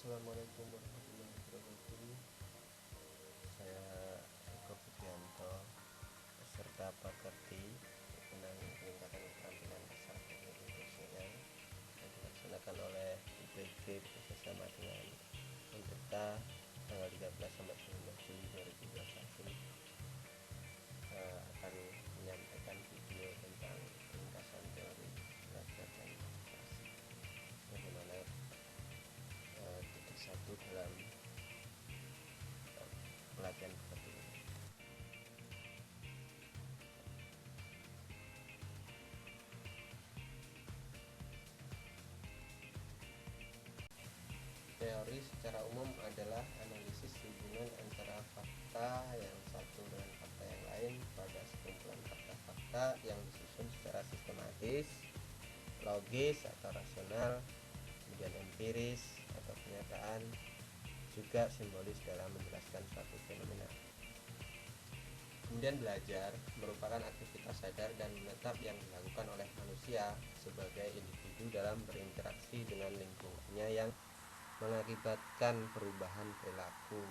Assalamualaikum warahmatullahi wabarakatuh. Saya Eko Pujianto, peserta pekerti tentang peningkatan keterampilan dasar teknik industrial yang dilaksanakan oleh IPB bekerjasama dengan Mentirta tanggal 13 sampai 19 Juli 2021 akan menyampaikan video tentang ringkasan teori belajar dan motivasi bagaimana titik satu dalam pelatihan seperti ini. Teori secara umum adalah analisis hubungan antara fakta yang satu dengan fakta yang lain pada sekumpulan fakta-fakta yang disusun secara sistematis, logis atau rasional, kemudian empiris atau kenyataan, juga simbolis dalam menjelaskan suatu fenomena. Kemudian belajar merupakan aktivitas sadar dan menetap yang dilakukan oleh manusia sebagai individu dalam berinteraksi dengan lingkungannya yang mengakibatkan perubahan perilaku,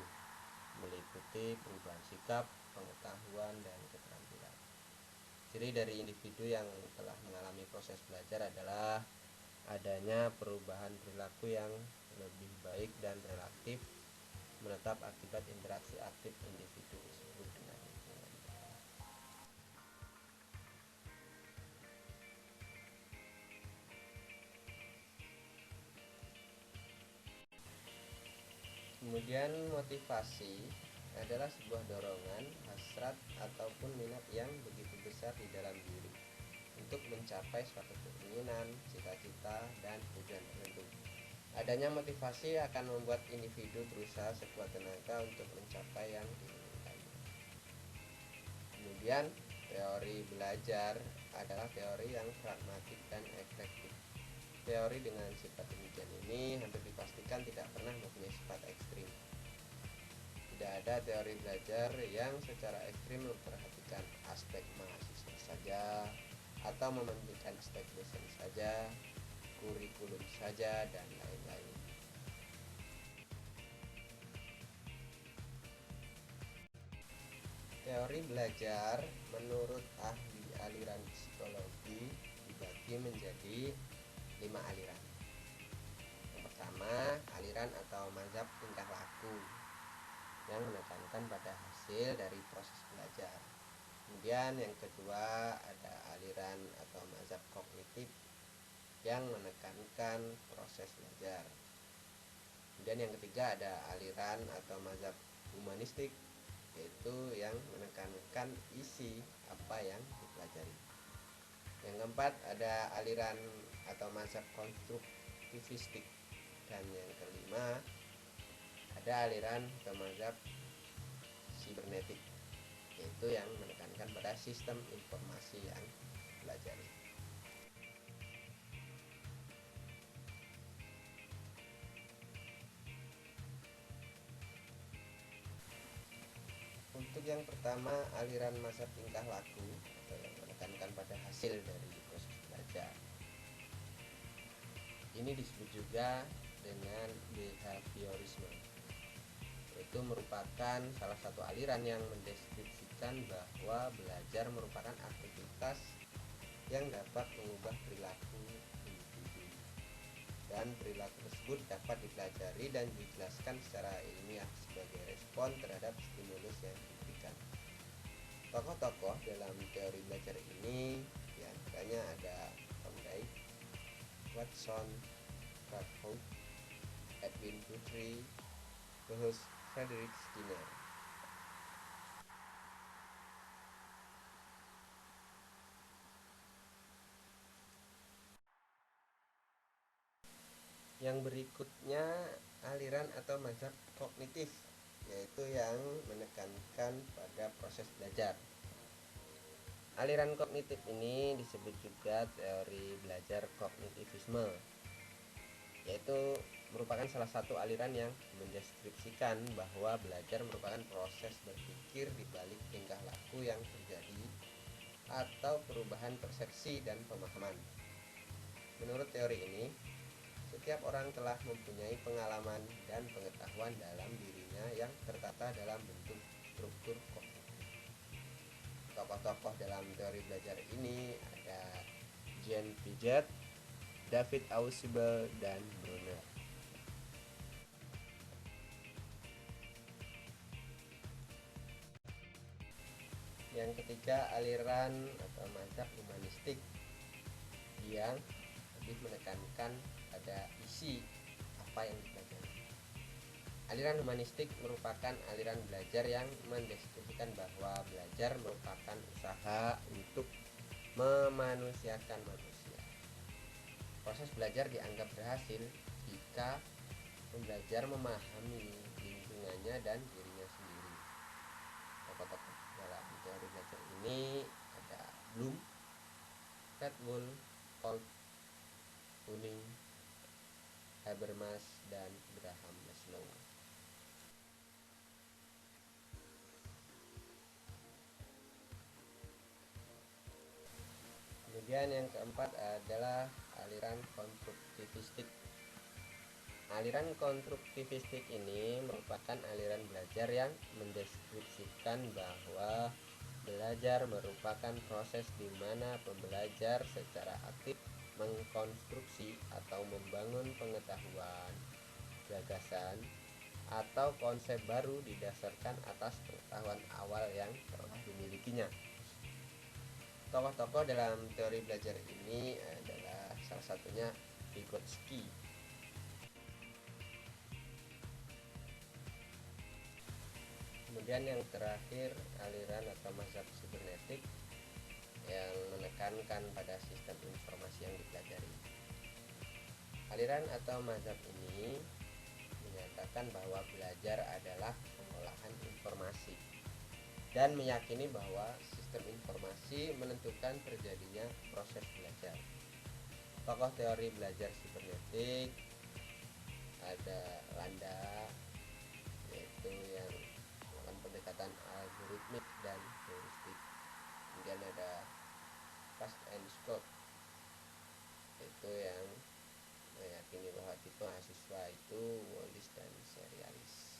meliputi perubahan sikap, pengetahuan, dan keterampilan. Ciri dari individu yang telah mengalami proses belajar adalah adanya perubahan perilaku yang lebih baik dan relatif menetap akibat interaksi aktif individu tersebut dengan lingkungan. Kemudian motivasi adalah sebuah dorongan, hasrat, ataupun minat yang begitu besar di dalam diri untuk mencapai suatu keinginan, cita-cita, dan tujuan tertentu. Adanya motivasi akan membuat individu berusaha sekuat tenaga untuk mencapai yang diinginkan. Kemudian teori belajar adalah teori yang pragmatik dan efektif. Teori dengan sifat demikian ini hampir dipastikan tidak pernah mempunyai sifat ekstrim. Tidak ada teori belajar yang secara ekstrim memperhatikan aspek mahasiswa saja atau mementingkan aspek dosen saja, kurikulum saja, dan lain-lain. Teori belajar menurut ahli aliran psikologi dibagi menjadi 5 aliran. Yang pertama, aliran atau mazhab tingkah laku yang menekankan pada hasil dari proses belajar. Kemudian yang kedua ada aliran atau mazhab kognitif yang menekankan proses belajar. Kemudian yang ketiga ada aliran atau mazhab humanistik, yaitu yang menekankan isi apa yang dipelajari. Yang keempat ada aliran atau mazhab konstruktivistik, dan yang kelima ada aliran atau mazhab sibernetik, yaitu yang menekankan pada sistem informasi yang dipelajari. Untuk yang pertama, aliran mazhab tingkah laku atau yang menekankan pada hasil dari proses belajar. Ini disebut juga dengan behaviorisme. Itu merupakan salah satu aliran yang mendeskripsikan bahwa belajar merupakan aktivitas yang dapat mengubah perilaku individu, dan perilaku tersebut dapat dipelajari dan dijelaskan secara ilmiah sebagai respon terhadap stimulus yang diberikan. Tokoh-tokoh dalam teori belajar ini diantaranya ada Thorndike, Watson, Radford, Edwin Guthrie, Bruce Frederick Skinner. Yang berikutnya aliran atau mazhab kognitif, yaitu yang menekankan pada proses belajar. Aliran kognitif ini disebut juga teori belajar kognitivisme, yaitu merupakan salah satu aliran yang mendeskripsikan bahwa belajar merupakan proses berpikir di balik tingkah laku yang terjadi atau perubahan persepsi dan pemahaman. Menurut teori ini, setiap orang telah mempunyai pengalaman dan pengetahuan dalam dirinya yang tertata dalam bentuk struktur kognitif. Tokoh-tokoh dalam teori belajar ini ada Jean Piaget, David Ausubel, dan Brunner. Yang ketiga, aliran atau mazhab humanistik yang lebih menekankan pada isi apa yang dipelajari. Aliran humanistik merupakan aliran belajar yang mendeskripsikan bahwa belajar merupakan usaha untuk memanusiakan manusia. Proses belajar dianggap berhasil jika pembelajar memahami lingkungannya dan dirinya sendiri. Tokoh-tokoh dalam teori belajar ini ada Bloom, Fredwell, Kolb, Kuning, Habermas, dan Graham Maslow. Kemudian yang keempat adalah aliran konstruktivistik. Aliran konstruktivistik ini merupakan aliran belajar yang mendeskripsikan bahwa belajar merupakan proses di mana pembelajar secara aktif mengkonstruksi atau membangun pengetahuan, gagasan, atau konsep baru didasarkan atas pengetahuan awal yang telah dimilikinya. Tokoh-tokoh dalam teori belajar ini adalah salah satunya Vygotsky. Kemudian yang terakhir, aliran atau mazhab sibernetik yang menekankan pada sistem informasi yang dipelajari. Aliran atau mazhab ini menyatakan bahwa belajar adalah pengolahan informasi dan meyakini bahwa sistem informasi menentukan terjadinya proses belajar. Tokoh teori belajar sibernetik ada Landa, yaitu yang melakukan pendekatan algoritmik dan heuristik. Kemudian ada Fast and Scott, yaitu yang meyakini bahwa tipe mahasiswa itu Wallis dan serialis.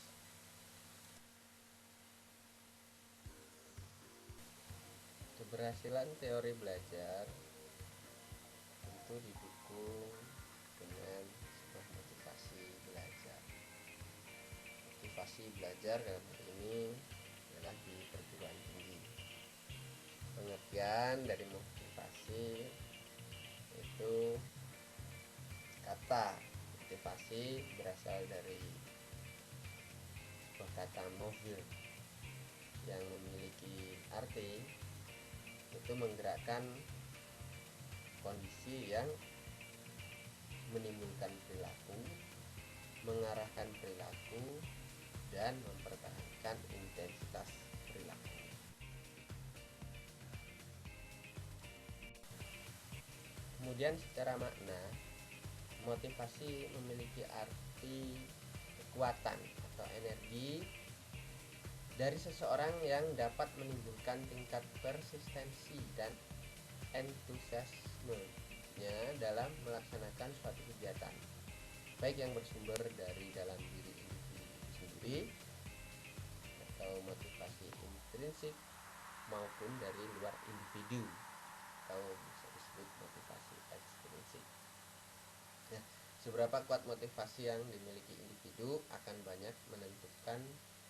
Keberhasilan teori belajar tentu didukung dengan sebuah motivasi belajar. Motivasi belajar dalam hal ini adalah di perguruan tinggi. Pengertian dari motivasi itu kata motivasi berasal dari sebuah kata movil yang memiliki arti itu menggerakkan kondisi yang menimbulkan perilaku, mengarahkan perilaku, dan mempertahankan intensitas perilaku. Kemudian secara makna, motivasi memiliki arti kekuatan atau energi dari seseorang yang dapat menimbulkan tingkat persistensi dan entusiasmenya dalam melaksanakan suatu kegiatan, baik yang bersumber dari dalam diri individu sendiri atau motivasi intrinsik maupun dari luar individu atau bisa disebut motivasi ekstrinsik. Nah, seberapa kuat motivasi yang dimiliki individu akan banyak menentukan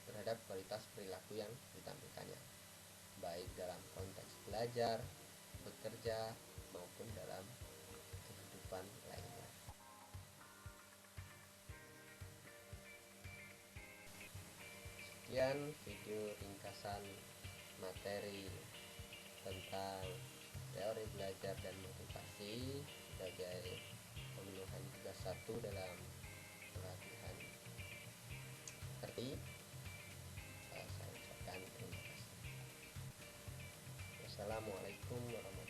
terhadap kualitas perilaku yang ditampilkannya, baik dalam konteks belajar, bekerja, maupun dalam kehidupan lainnya. Sekian video ringkasan materi tentang teori belajar dan motivasi sebagai pemenuhan tugas 1 dalam pelatihan seperti saya ucapkan terima kasih. Wassalamualaikum warahmatullahi wabarakatuh.